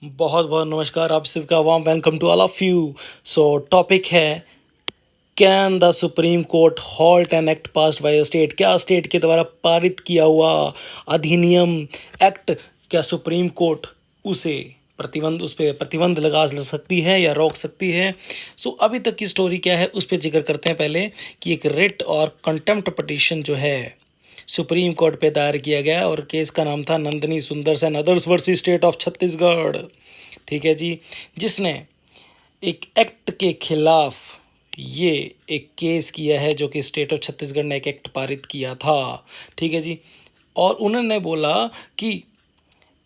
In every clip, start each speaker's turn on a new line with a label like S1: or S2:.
S1: बहुत बहुत नमस्कार आप सबका warm welcome to all of you. So topic है can the supreme court halt an act passed by a state. क्या स्टेट के द्वारा पारित किया हुआ अधिनियम एक्ट, क्या सुप्रीम कोर्ट उसे प्रतिबंध उस पर प्रतिबंध लगा सकती है या रोक सकती है। सो अभी तक की स्टोरी क्या है उस पर जिक्र करते हैं पहले कि एक रिट और कंटेम्प्ट पटिशन जो है सुप्रीम कोर्ट पे दायर किया गया और केस का नाम था नंदनी सुंदर Sen others versus state of Chhattisgarh. ठीक है जी, जिसने एक एक्ट के खिलाफ ये एक केस किया है जो कि स्टेट ऑफ छत्तीसगढ़ ने एक एक्ट पारित किया था। ठीक है जी, और उन्होंने बोला कि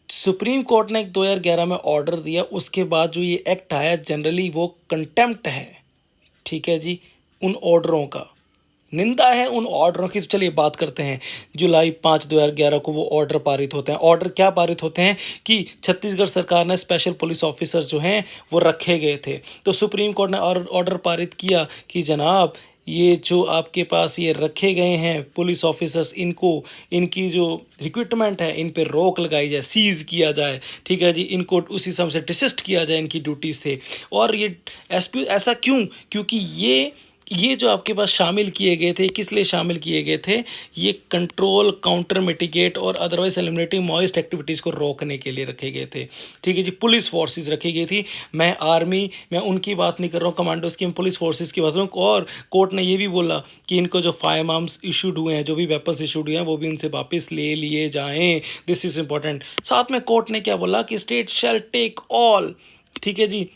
S1: सुप्रीम कोर्ट ने 2011 में ऑर्डर दिया, उसके बाद जो ये एक्ट आया जनरली वो कंटेम्प्ट है। ठीक है जी, उन ऑर्डरों का निंदा है उन ऑर्डरों की। तो चलिए बात करते हैं। जुलाई 5 2011 को वो ऑर्डर पारित होते हैं। ऑर्डर क्या पारित होते हैं कि छत्तीसगढ़ सरकार ने स्पेशल पुलिस ऑफिसर्स जो हैं वो रखे गए थे। तो सुप्रीम कोर्ट ने ऑर्डर पारित किया कि जनाब ये जो आपके पास ये रखे गए हैं पुलिस ऑफिसर्स, इनको इनकी जो रिक्रूटमेंट है इन पे रोक लगाई जाए, सीज किया जाए। ठीक है जी, इनको उसी समय से डिसिस्ट किया जाए इनकी ड्यूटीज़ से। और ये एसपी ऐसा क्यों? क्योंकि ये जो आपके पास शामिल किए गए थे, किस लिए शामिल किए गए थे? ये कंट्रोल, काउंटर, मिटिगेट और अदरवाइज एलिमिनेटिंग मॉइस्ट एक्टिविटीज़ को रोकने के लिए रखे गए थे। ठीक है जी, पुलिस फोर्सेस रखी गई थी। मैं उनकी बात नहीं कर रहा हूँ कमांडोज की, मैं पुलिस फोर्सेस की बात कर रहा हूँ। और कोर्ट ने ये भी बोला कि इनको जो फायर आर्म्स इशूड हुए हैं, जो भी वेपन्स इशूड हुए हैं, वो भी इनसे वापस ले लिए जाएँ। This is important. साथ में कोर्ट ने क्या बोला कि स्टेट शैल टेक ऑल, ठीक है जी,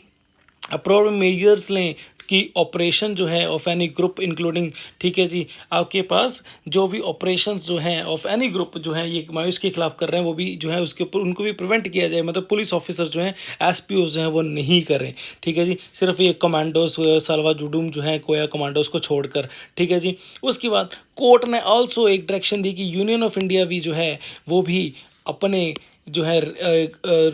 S1: अप्रूव्ड मेजर्स लें कि ऑपरेशन जो है ऑफ एनी ग्रुप इंक्लूडिंग, ठीक है जी, आपके पास जो भी ऑपरेशंस जो हैं ऑफ एनी ग्रुप जो हैं ये मायूस के खिलाफ कर रहे हैं, वो भी जो है उसके ऊपर उनको भी प्रिवेंट किया जाए। मतलब पुलिस ऑफिसर्स जो हैं, एसपीओ जो हैं, वो नहीं करें। ठीक है जी, सिर्फ ये कमांडोज सालवा जुडूम जो हैं कोया कमांडोज को छोड़कर। ठीक है जी, उसके बाद कोर्ट ने ऑल्सो एक डायरेक्शन दी कि यूनियन ऑफ इंडिया भी जो है वो भी अपने जो है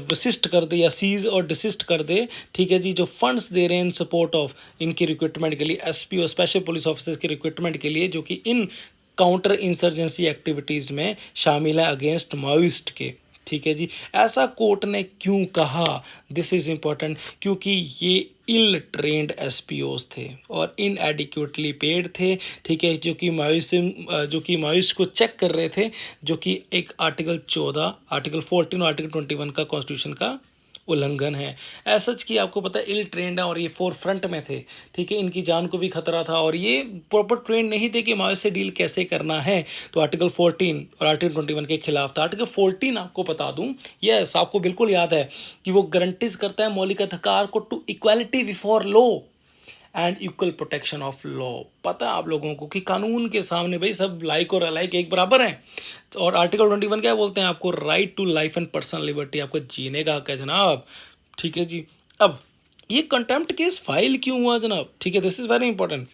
S1: डिसिस्ट कर दे या सीज और डिसिस्ट कर दे। ठीक है जी, जो फंड्स दे रहे हैं इन सपोर्ट ऑफ इनकी रिक्रूटमेंट के लिए, एसपी और स्पेशल पुलिस ऑफिसर्स की रिक्रूटमेंट के लिए, जो कि इन काउंटर इंसर्जेंसी एक्टिविटीज़ में शामिल है अगेंस्ट माओइस्ट के। ठीक है जी, ऐसा कोर्ट ने क्यों कहा? दिस इज़ इम्पोर्टेंट, क्योंकि ये इल ट्रेंड एसपीओज थे और इनएडिक्वेटली पेड थे। ठीक है, जो कि मायूस को चेक कर रहे थे, जो कि एक आर्टिकल 14, आर्टिकल 14 और आर्टिकल 21 का कॉन्स्टिट्यूशन का उल्लंघन है। ऐसा कि आपको पता है इल ट्रेंड है और ये फोर फ्रंट में थे। ठीक है, इनकी जान को भी खतरा था और ये प्रॉपर ट्रेंड नहीं थे कि माओ से डील कैसे करना है। तो आर्टिकल 14 और आर्टिकल 21 के खिलाफ था। आर्टिकल 14 आपको बता दूं, यस आपको बिल्कुल याद है कि वो गारंटीज करता है मौलिक अधिकार को to equality before law and equal protection of law. पता है आप लोगों को कि कानून के सामने भाई सब लाइक और अलाइक एक बराबर हैं। और आर्टिकल 21 क्या बोलते हैं? आपको right to life and personal liberty, आपको जीने का हक है जनाब। ठीक है जी, अब ये कंटेम्प्ट केस फाइल क्यों हुआ जनाब? ठीक है, दिस इज़ वेरी इंपॉर्टेंट।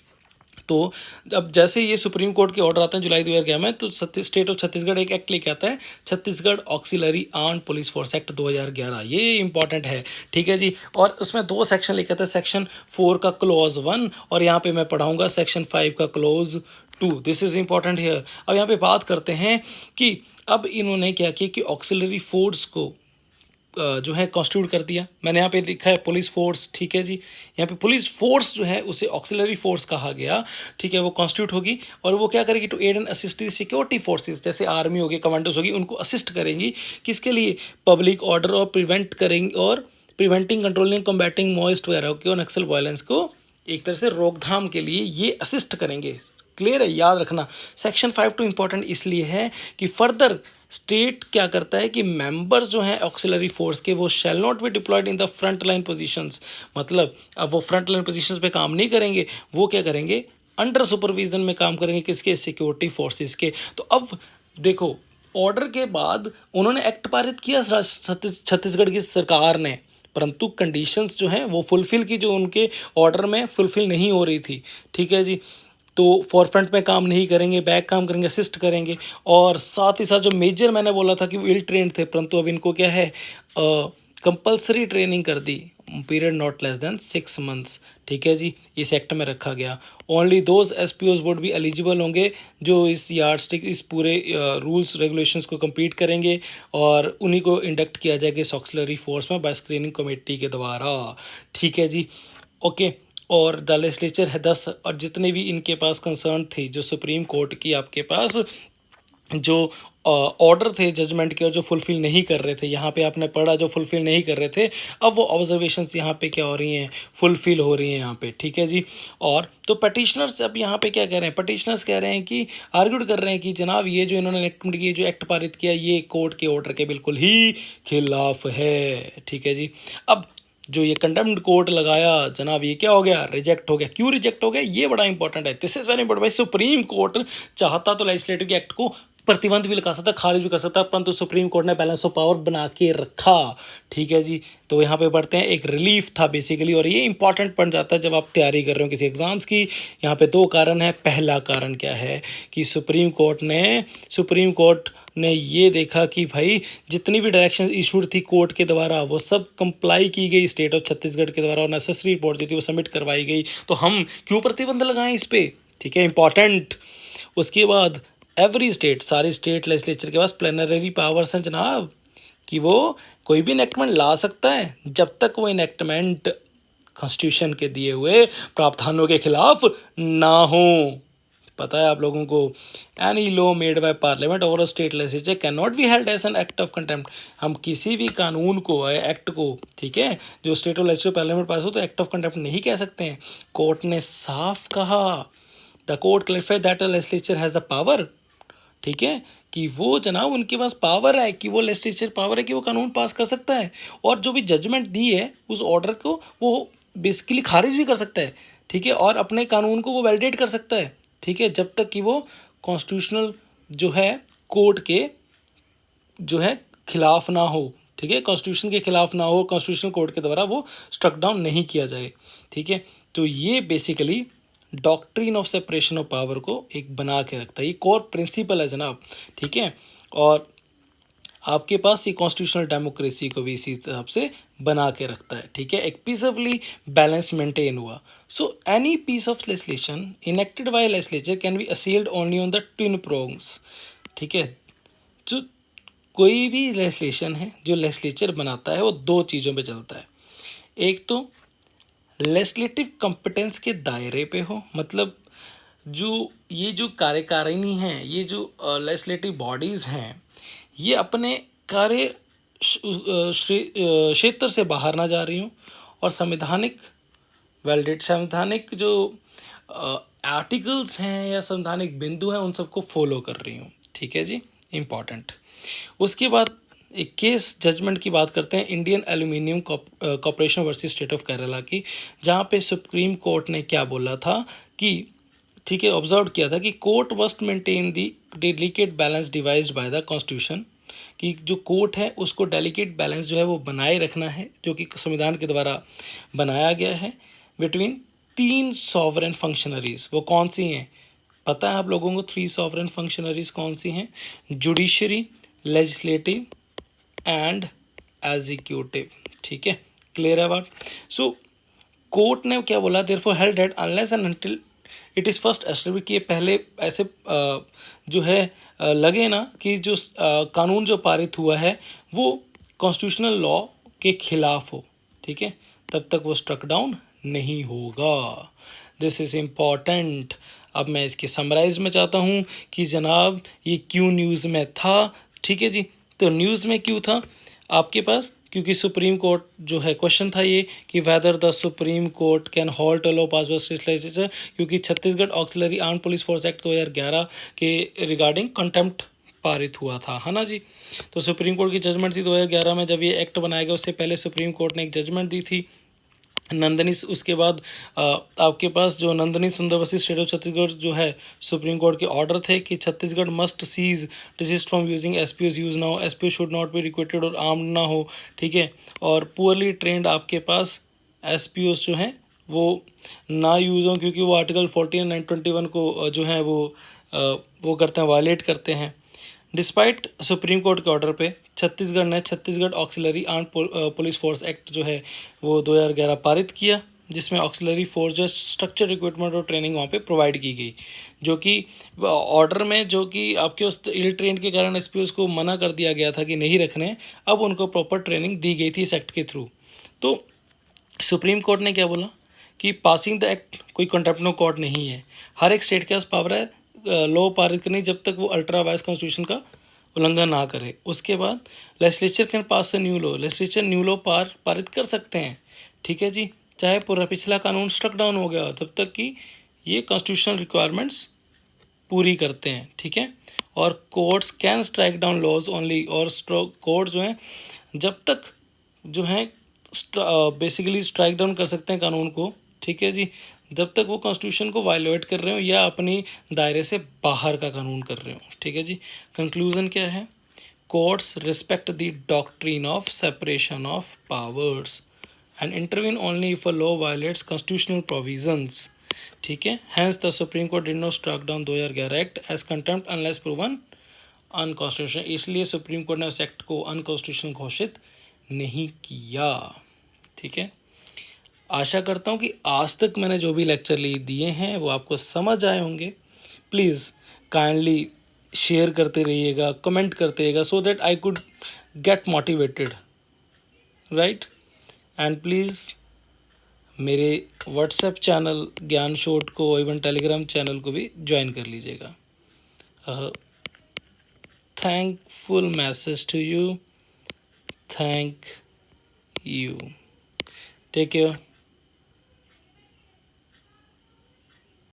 S1: तो अब जैसे ये सुप्रीम कोर्ट के ऑर्डर आते हैं जुलाई 2011 में, तो स्टेट ऑफ छत्तीसगढ़ एक एक्ट लेके आता है, Chhattisgarh auxiliary armed police force act 2011। ये इंपॉर्टेंट है। ठीक है जी, और उसमें 2 सेक्शन लेके आता है, सेक्शन 4 का क्लॉज 1 और यहाँ पे मैं पढ़ाऊंगा सेक्शन 5 का clause 2। This is important here. अब यहाँ पे बात करते हैं कि अब इन्होंने क्या किया कि ऑक्सिलरी फोर्स को जो है कॉन्स्टिट्यूट कर दिया। मैंने यहाँ पे लिखा है पुलिस फोर्स। ठीक है जी, यहाँ पे पुलिस फोर्स जो है उसे ऑक्सिलरी फोर्स कहा गया। ठीक है, वो कॉन्स्टिट्यूट होगी और वो क्या करेगी? To aid and assist security forces, जैसे आर्मी होगी, कमांडोज होगी, उनको असिस्ट करेंगी। किसके लिए? पब्लिक ऑर्डर और प्रिवेंट करेंगे और प्रिवेंटिंग, कंट्रोलिंग, कॉम्बैटिंग मॉइस्ट वगैरह के और नक्सल वायलेंस को एक तरह से रोकथाम के लिए ये असिस्ट करेंगे। क्लियर है? याद रखना सेक्शन 5 टू इंपॉर्टेंट इसलिए है कि फर्दर स्टेट क्या करता है कि मेंबर्स जो हैं ऑक्सिलरी फोर्स के वो shall not be diploid in the front line positions. मतलब अब वो फ्रंट लाइन पोजीशंस पे काम नहीं करेंगे, वो क्या करेंगे? अंडर सुपरविजन में काम करेंगे। किसके? सिक्योरिटी फोर्सेस के। तो अब देखो, ऑर्डर के बाद उन्होंने एक्ट पारित किया छत्तीसगढ़ की सरकार ने, परंतु कंडीशंस जो हैं वो फुलफिल की, जो उनके ऑर्डर में फुलफिल नहीं हो रही थी। ठीक है जी, तो फोरफ्रंट में काम नहीं करेंगे, बैक काम करेंगे, असिस्ट करेंगे। और साथ ही साथ जो मेजर मैंने बोला था कि वो इल ट्रेंड थे, परंतु अब इनको क्या है, कंपल्सरी ट्रेनिंग कर दी, period not less than 6 months। ठीक है जी, इस एक्ट में रखा गया। Only those SPOs would be eligible होंगे जो इस यार्ड स्टिक, इस पूरे रूल्स रेगुलेशंस को कंप्लीट करेंगे, और उन्हीं को इंडक्ट किया जाएगा इस ऑक्सिलरी फोर्स में बाय स्क्रीनिंग कमेटी के द्वारा। ठीक है जी, ओके। और द लेजिस्लेचर है 10, और जितने भी इनके पास कंसर्न थी, जो सुप्रीम कोर्ट की आपके पास जो ऑर्डर थे जजमेंट के, और जो फुलफिल नहीं कर रहे थे, यहाँ पे आपने पढ़ा जो फुलफिल नहीं कर रहे थे, अब वो ऑब्जर्वेशंस यहाँ पे क्या हो रही हैं, फुलफिल हो रही हैं यहाँ पे। ठीक है जी। और तो पटिशनर्स अब यहाँ पे क्या कह रहे हैं, पटिशनर्स कह रहे हैं कि आर्ग्यूड कर रहे हैं कि जनाब ये जो इन्होंने ये जो एक्ट पारित किया, ये कोर्ट के ऑर्डर के बिल्कुल ही खिलाफ है। ठीक है जी। अब जो ये कंटेम्प्ट कोर्ट लगाया जनाब, ये क्या हो गया, रिजेक्ट हो गया। क्यों रिजेक्ट हो गया, ये बड़ा इंपॉर्टेंट है। दिस इज वेरी इंपॉर्टेंट भाई। सुप्रीम कोर्ट चाहता तो लेजिस्लेटिव के एक्ट को प्रतिबंध भी लगा सकता, खारिज भी कर सकता, परंतु सुप्रीम कोर्ट ने बैलेंस ऑफ पावर बना के रखा। ठीक है जी। तो यहाँ पे बढ़ते हैं, एक रिलीफ था बेसिकली, और ये इंपॉर्टेंट बन जाता है जब आप तैयारी कर रहे हो किसी एग्जाम्स की। यहाँ पे दो कारण है। पहला कारण क्या है कि सुप्रीम कोर्ट ने ये देखा कि भाई जितनी भी डायरेक्शन इशूड थी कोर्ट के द्वारा, वो सब कंप्लाई की गई स्टेट ऑफ छत्तीसगढ़ के द्वारा, और नेसेसरी रिपोर्ट जो थी वो सबमिट करवाई गई। तो हम क्यों प्रतिबंध लगाएं इस पे। ठीक है, इंपॉर्टेंट। उसके बाद एवरी स्टेट, सारी स्टेट लेजिस्लेचर के पास प्लेनरी पावर्स हैं जनाब, कि वो कोई भी इनेक्टमेंट ला सकता है जब तक वो इनेक्टमेंट कॉन्स्टिट्यूशन के दिए हुए प्रावधानों के खिलाफ ना हो। पता है आप लोगों को, any law made by parliament और state legislature can not be held as an act of contempt. हम किसी भी कानून को, एक्ट को, ठीक है, जो स्टेट ऑफ लेजिस्लेचर पार्लियामेंट पास हो, तो एक्ट ऑफ कंटेम्प्ट नहीं कह सकते हैं। कोर्ट ने साफ कहा, the court clarified that the legislature has the power, ठीक है, कि वो जनाब उनके पास पावर है, कि वो लेजिस्लेचर पावर है कि वो कानून पास कर सकता है, और जो भी जजमेंट दी है उस ऑर्डर को वो बेसिकली खारिज भी कर सकता है। ठीक है, और अपने कानून को वो वैलिडेट कर सकता है। ठीक है, जब तक कि वो कॉन्स्टिट्यूशनल जो है कोर्ट के जो है खिलाफ ना हो। ठीक है, कॉन्स्टिट्यूशन के खिलाफ ना हो, कॉन्स्टिट्यूशनल कोर्ट के द्वारा वो स्ट्रक डाउन नहीं किया जाए। ठीक है, तो ये basically doctrine of separation of power को एक बना के रखता है, ये कोर प्रिंसिपल है जनाब। ठीक है, और आपके पास ये कॉन्स्टिट्यूशनल डेमोक्रेसी को भी इसी तरह से बना के रखता है। ठीक है, एक पीसफुली बैलेंस मेंटेन हुआ। So any piece of legislation enacted by legislature can be assailed only on the twin prongs. ठीक है, जो कोई भी लेजिस्लेशन है जो लेजिस्लेचर बनाता है वो दो चीज़ों पे चलता है। एक तो लेजिस्लेटिव कॉम्पिटेंस के दायरे पे हो, मतलब जो कार्यकारिणी हैं, ये जो लेजिस्लेटिव बॉडीज़ हैं, ये अपने कार्य क्षेत्र से बाहर ना जा रही हूँ, और संवैधानिक जो आर्टिकल्स हैं या संवैधानिक बिंदु हैं उन सबको फॉलो कर रही हूँ। ठीक है जी, इम्पॉर्टेंट। उसके बाद एक केस जजमेंट की बात करते हैं, Indian aluminium corporation versus state of Kerala की, जहाँ पे सुप्रीम कोर्ट ने क्या बोला था कि, ठीक है, ऑब्जर्व किया था कि court must maintain the delicate balance devised by the constitution, कि जो कोर्ट है उसको डेलिकेट बैलेंस जो है वो बनाए रखना है, जो कि संविधान के द्वारा बनाया गया है, बिटवीन तीन सॉवरेन फंक्शनरीज। वो कौन सी हैं पता है आप लोगों को? 3 सॉवरेन फंक्शनरीज कौन सी हैं? Judiciary, legislative and executive. ठीक है, क्लियर है बात? सो कोर्ट ने क्या बोला, therefore held that unless and until it is first establish, कि पहले ऐसे जो है लगे ना कि जो कानून जो पारित हुआ है वो कॉन्स्टिट्यूशनल लॉ के खिलाफ हो, ठीक है, तब तक वो स्ट्रक डाउन नहीं होगा। This is important. अब मैं इसके समराइज में चाहता हूँ कि जनाब ये क्यों न्यूज़ में था। ठीक है जी, तो न्यूज़ में क्यों था आपके पास? क्योंकि सुप्रीम कोर्ट जो है, क्वेश्चन था ये कि whether the supreme Court can halt a law pass by state legislature, क्योंकि Chhattisgarh auxiliary arm police force act 2011 के रिगार्डिंग कंटेम्प्ट पारित हुआ था, है ना जी। तो सुप्रीम कोर्ट की जजमेंट थी 2011 में, जब ये एक्ट बनाया गया उससे पहले सुप्रीम कोर्ट ने एक जजमेंट दी थी नंदनी। उसके बाद आपके पास जो नंदनी सुंदरवसी स्टेट ऑफ छत्तीसगढ़ जो है, सुप्रीम कोर्ट के ऑर्डर थे कि Chhattisgarh must cease desist from using SPOs use ना हो, SPO should not be recruited और आर्म्ड ना हो। ठीक है, और पुअरली ट्रेंड आपके पास एसपीओज जो हैं वो ना यूज़ हों, क्योंकि वो आर्टिकल 14 और 921 को जो है वो करते हैं, वायलेट करते हैं। डिस्पाइट सुप्रीम कोर्ट के ऑर्डर पे छत्तीसगढ़ ने Chhattisgarh auxiliary arm police force act जो है वो 2011 पारित किया, जिसमें ऑक्सिलरी फोर्स जो स्ट्रक्चर इक्विपमेंट और ट्रेनिंग वहाँ पे प्रोवाइड की गई, जो कि ऑर्डर में जो कि आपके उस इल ट्रेन के कारण एसपीओस को मना कर दिया गया था कि नहीं रखने, अब उनको प्रॉपर ट्रेनिंग दी गई थी इस एक्ट के थ्रू। तो सुप्रीम कोर्ट ने क्या बोला कि पासिंग द एक्ट कोई कंटेम्प्ट ऑफ कोर्ट नहीं है, हर एक स्टेट के पास पावर है लॉ पारित करने जब तक वो अल्ट्रा वायस कॉन्स्टिट्यूशन का उल्लंघन ना करे। उसके बाद legislature can pass a new law, legislature new law पारित कर सकते हैं, ठीक है जी, चाहे पूरा पिछला कानून स्ट्रक डाउन हो गया हो तब तक कि ये कॉन्स्टिट्यूशनल रिक्वायरमेंट्स पूरी करते हैं, ठीक है। और courts can strike down laws only, और कोर्ट जो हैं जब तक जो हैं बेसिकली स्ट्राइक डाउन कर सकते हैं कानून को, ठीक है जी, जब तक वो कॉन्स्टिट्यूशन को वायलेट कर रहे हो या अपनी दायरे से बाहर का कानून कर रहे हो, ठीक है जी। कंक्लूजन क्या है, courts respect the doctrine of separation of powers and intervene only if a law violates constitutional provisions, ठीक है। Hence the supreme court did not strike down 2011 act as contempt unless proven unconstitutional, इसलिए supreme court ने उस act को unconstitutional घोषित नहीं किया, ठीक है। आशा करता हूँ कि आज तक मैंने जो भी लेक्चर दिए हैं वो आपको समझ आए होंगे। प्लीज़ काइंडली शेयर करते रहिएगा, कमेंट करते रहिएगा, so that I could get motivated, right. And please मेरे व्हाट्सएप चैनल ज्ञान शॉट को, इवन टेलीग्राम चैनल को भी ज्वाइन कर लीजिएगा। Thankful message to you, thank you, take care.